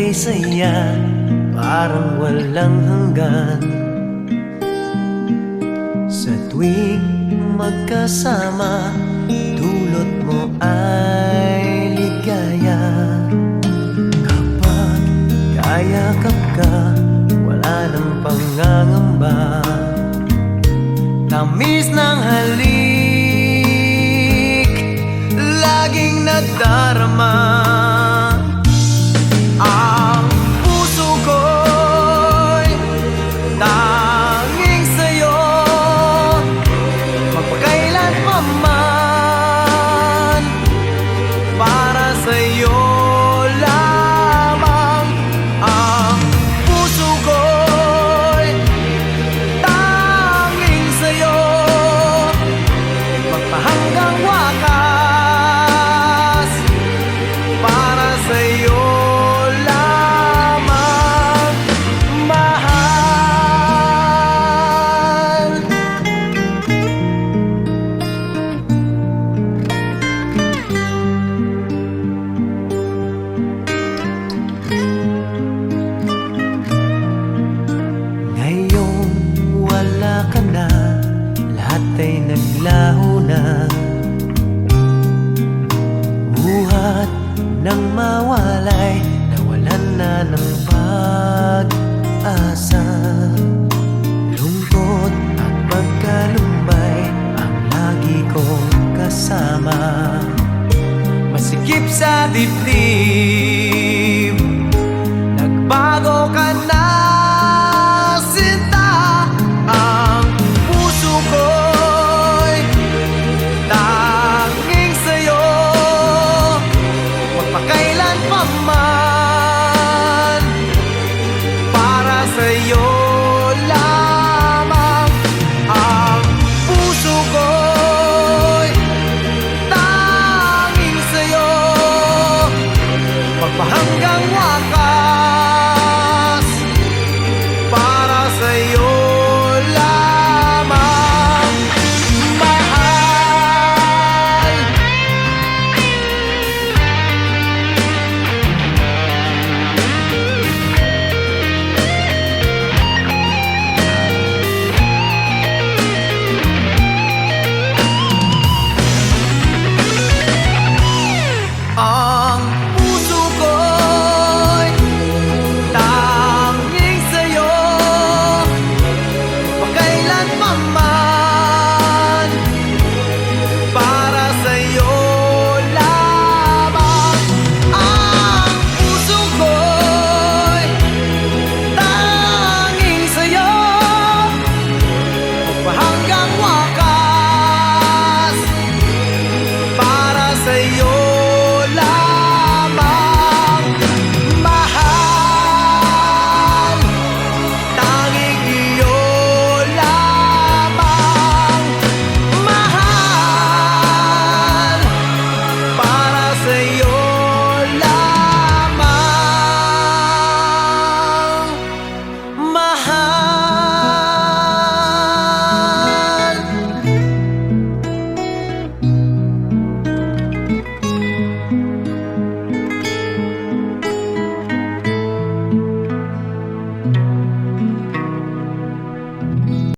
ika'y saya, parang walang hanggan. Sa tuwing magkasama, dulot mo ay ligaya. Kapag kayakap ka, wala nang pangangamba. Tamis ng halik, laging nadarama. Ang puso ko'y tanging sa'yo, magpakailan pa man, para sa'yo lamang. Ang puso ko'y tanging sa'yo, magpahanggang wakas, para sa'yo lamang, mahal. Ngayong wala ka na, lahat ay naglaho na. Buhat ng mawalay, nawalan na ng pag-asa. Lungkot at pagkalumbay ang lagi kong kasama. Masikip sa dibdib,